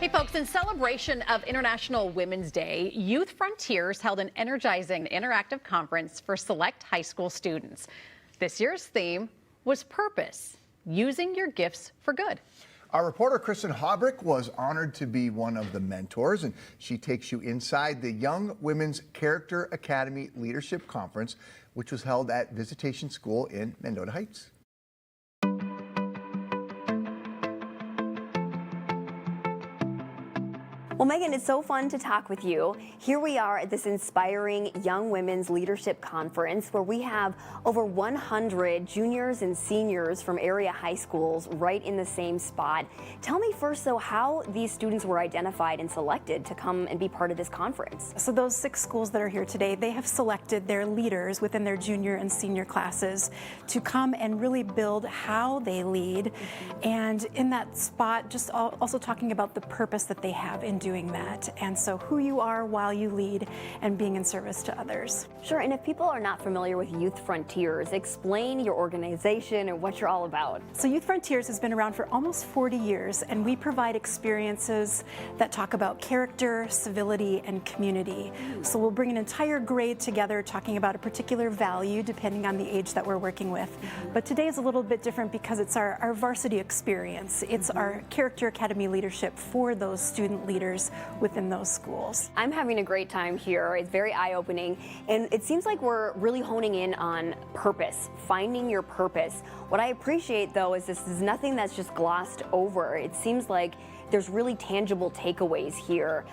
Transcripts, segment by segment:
Hey folks, in celebration of International Women's Day, Youth Frontiers held an energizing interactive conference for select high school students. This year's theme was Purpose, using your gifts for good. Our reporter Kristin Haubrich was honored to be one of the mentors, and she takes you inside the Young Women's Character Academy Leadership Conference, which was held at Visitation School in Mendota Heights. Well, Megan, it's so fun to talk with you. Here we are at this inspiring Young Women's Leadership Conference where we have over 100 juniors and seniors from area high schools right in the same spot. Tell me first, though, how these students were identified and selected to come and be part of this conference. So those 6 schools that are here today, they have selected their leaders within their junior and senior classes to come and really build how they lead. And in that spot, just also talking about the purpose that they have in doing that, and so who you are while you lead and being in service to others. Sure, and if people are not familiar with Youth Frontiers, explain your organization and what you're all about. So Youth Frontiers has been around for almost 40 years, and we provide experiences that talk about character, civility, and community. So we'll bring an entire grade together talking about a particular value depending on the age that we're working with. But today is a little bit different because it's our varsity experience. It's our Character Academy leadership for those student leaders within those schools. I'm having a great time here. It's very eye-opening, and it seems like we're really honing in on purpose, finding your purpose. What I appreciate, though, is this is nothing that's just glossed over. It seems like there's really tangible takeaways here.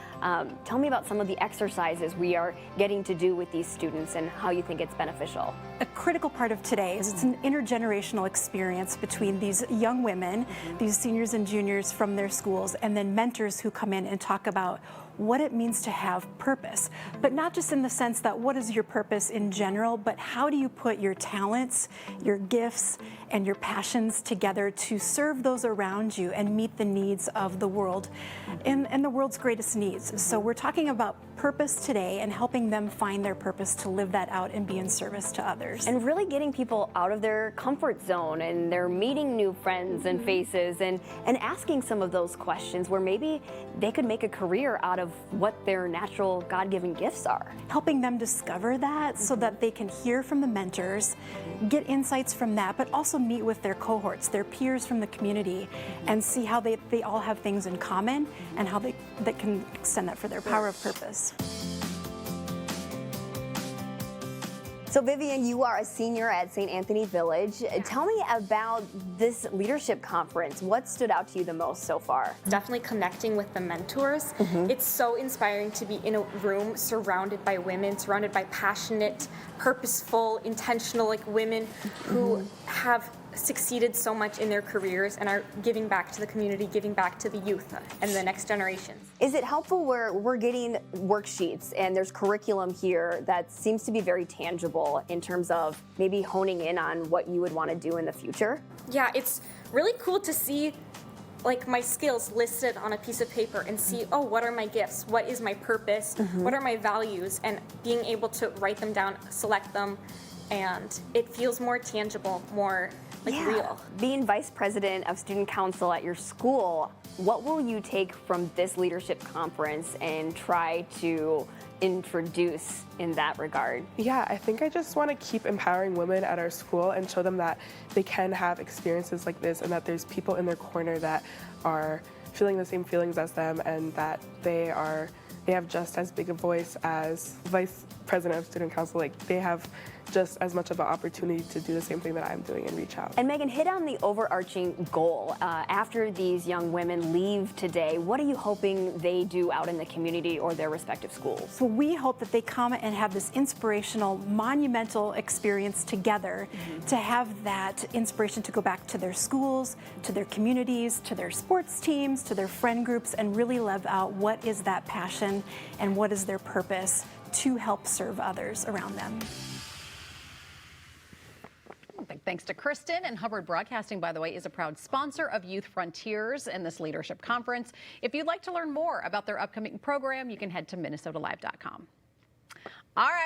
Tell me about some of the exercises we are getting to do with these students and how you think it's beneficial. A critical part of today is it's an intergenerational experience between these young women, these seniors and juniors from their schools, and then mentors who come in and talk about what it means to have purpose, but not just in the sense that what is your purpose in general, but how do you put your talents, your gifts, and your passions together to serve those around you and meet the needs of the world and the world's greatest needs. So we're talking about purpose today and helping them find their purpose to live that out and be in service to others. And really getting people out of their comfort zone, and they're meeting new friends and faces and asking some of those questions where maybe they could make a career out of what their natural God-given gifts are. Helping them discover that so that they can hear from the mentors, get insights from that, but also meet with their cohorts, their peers from the community, and see how they all have things in common and how they can extend that for their power of purpose. So Vivian, you are a senior at St. Anthony Village. Yeah. Tell me about this leadership conference. What stood out to you the most so far? Definitely connecting with the mentors. It's so inspiring to be in a room surrounded by women, surrounded by passionate, purposeful, intentional women who have succeeded so much in their careers and are giving back to the community, giving back to the youth and the next generations. Is it helpful where we're getting worksheets and there's curriculum here that seems to be very tangible in terms of maybe honing in on what you would want to do in the future? Yeah, it's really cool to see my skills listed on a piece of paper and see, oh, what are my gifts? What is my purpose? What are my values? And being able to write them down, select them, and it feels more tangible, more real. Being vice president of student council at your school, what will you take from this leadership conference and try to introduce in that regard? Yeah, I think I just want to keep empowering women at our school and show them that they can have experiences like this and that there's people in their corner that are feeling the same feelings as them and that they have just as big a voice as vice president of student council. They have just as much of an opportunity to do the same thing that I'm doing and reach out. And Megan, hit on the overarching goal. After these young women leave today, what are you hoping they do out in the community or their respective schools? So we hope that they come and have this inspirational, monumental experience together to have that inspiration to go back to their schools, to their communities, to their sports teams, to their friend groups, and really live out what is that passion and what is their purpose to help serve others around them. Big thanks to Kristin. And Hubbard Broadcasting, by the way, is a proud sponsor of Youth Frontiers and this leadership conference. If you'd like to learn more about their upcoming program, you can head to minnesotalive.com. All right.